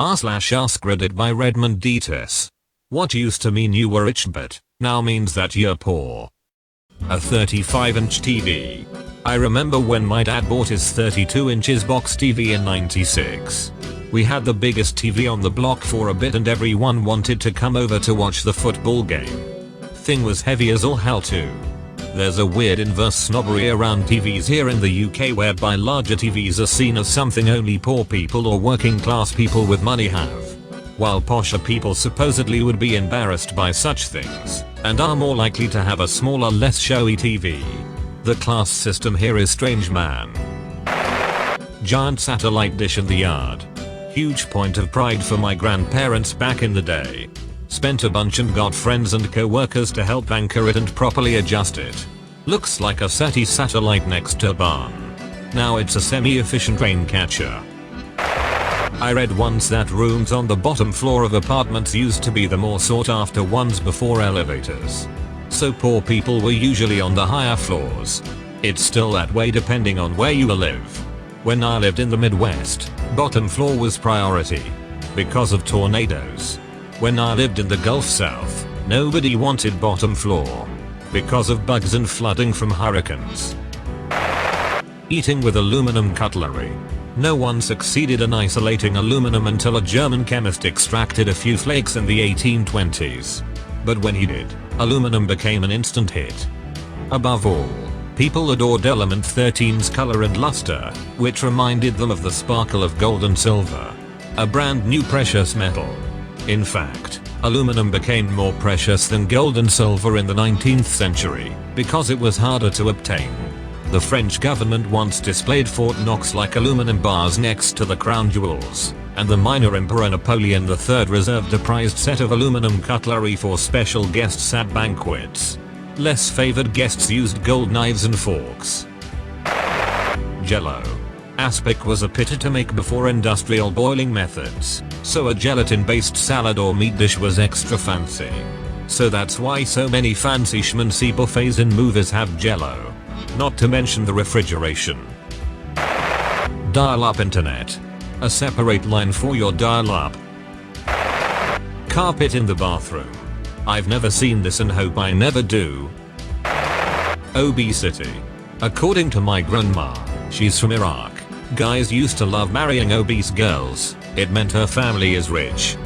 r/AskReddit by Redmond Dts. What used to mean you were rich but now means that you're poor. A 35-inch TV. I remember when my dad bought his 32 inches box TV in '96. We had the biggest TV on the block for a bit and everyone wanted to come over to watch the football game. Thing was heavy as all hell too. There's a weird inverse snobbery around TVs here in the UK whereby larger TVs are seen as something only poor people or working class people with money have. While posher people supposedly would be embarrassed by such things and are more likely to have a smaller, less showy TV. The class system here is strange, man. Giant satellite dish in the yard. Huge point of pride for my grandparents back in the day. Spent a bunch and got friends and co-workers to help anchor it and properly adjust it. Looks like a SETI satellite next to a barn. Now it's a semi-efficient rain catcher. I read once that rooms on the bottom floor of apartments used to be the more sought after ones before elevators. So poor people were usually on the higher floors. It's still that way depending on where you live. When I lived in the Midwest, bottom floor was priority. Because of tornadoes. When I lived in the Gulf South, nobody wanted bottom floor. Because of bugs and flooding from hurricanes. Eating with aluminum cutlery. No one succeeded in isolating aluminum until a German chemist extracted a few flakes in the 1820s. But when he did, aluminum became an instant hit. Above all, people adored element 13's color and luster, which reminded them of the sparkle of gold and silver. A brand new precious metal. In fact, aluminum became more precious than gold and silver in the 19th century because it was harder to obtain. The French government once displayed Fort Knox-like aluminum bars next to the crown jewels, and the minor Emperor Napoleon III reserved a prized set of aluminum cutlery for special guests at banquets. Less favored guests used gold knives and forks. Jello. Aspic was a pitta to make before industrial boiling methods, so a gelatin-based salad or meat dish was extra fancy. So that's why so many fancy schmancy buffets in movies have Jello. Not to mention the refrigeration. Dial-up internet. A separate line for your dial-up. Carpet in the bathroom. I've never seen this and hope I never do. Obesity. According to my grandma, she's from Iraq. Guys used to love marrying obese girls. It meant her family is rich.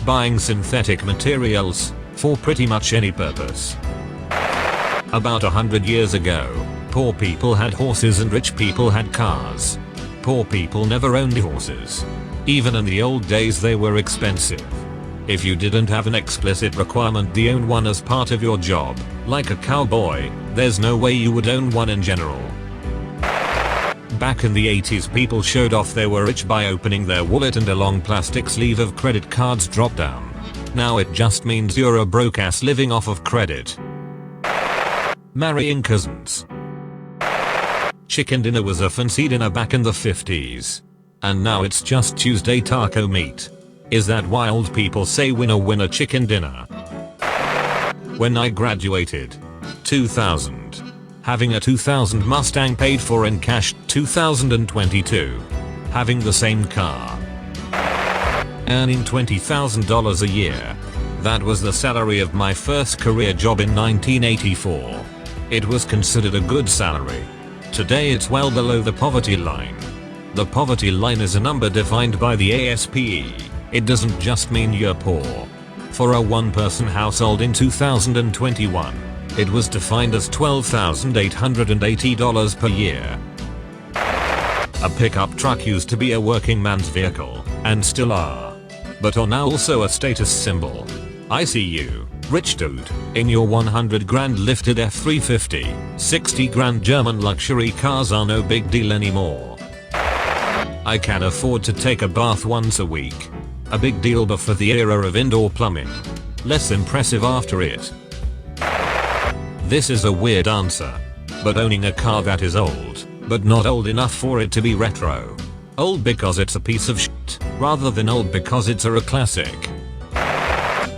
Buying synthetic materials for pretty much any purpose. About 100 years ago, poor people had horses and rich people had cars. Poor people never owned horses. Even in the old days they were expensive. If you didn't have an explicit requirement to own one as part of your job, like a cowboy, there's no way you would own one in general. Back in the 80s people showed off they were rich by opening their wallet and a long plastic sleeve of credit cards drop down. Now it just means you're a broke ass living off of credit. Marrying cousins. Chicken dinner was a fancy dinner back in the 50s. And now it's just Tuesday taco meat. Is that why old people say winner winner chicken dinner? When I graduated. 2000. Having a 2000 Mustang paid for in cash. 2022. Having the same car. Earning $20,000 a year. That was the salary of my first career job in 1984. It was considered a good salary. Today it's well below the poverty line. The poverty line is a number defined by the ASPE. It doesn't just mean you're poor. For a one-person household in 2021, it was defined as $12,880 per year. A pickup truck used to be a working man's vehicle, and still are. But are now also a status symbol. I see you, rich dude, in your 100 grand lifted F350, 60 grand German luxury cars are no big deal anymore. I can afford to take a bath once a week. A big deal before the era of indoor plumbing. Less impressive after it. This is a weird answer. But owning a car that is old, but not old enough for it to be retro. Old because it's a piece of shit, rather than old because it's a classic.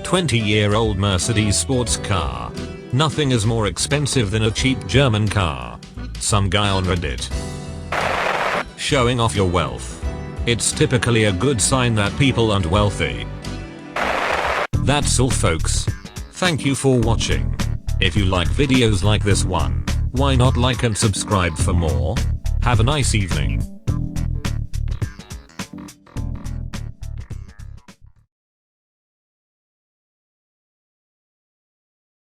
20-year-old Mercedes sports car. Nothing is more expensive than a cheap German car. Some guy on Reddit. Showing off your wealth. It's typically a good sign that people aren't wealthy. That's all folks. Thank you for watching. If you like videos like this one, why not like and subscribe for more? Have a nice evening.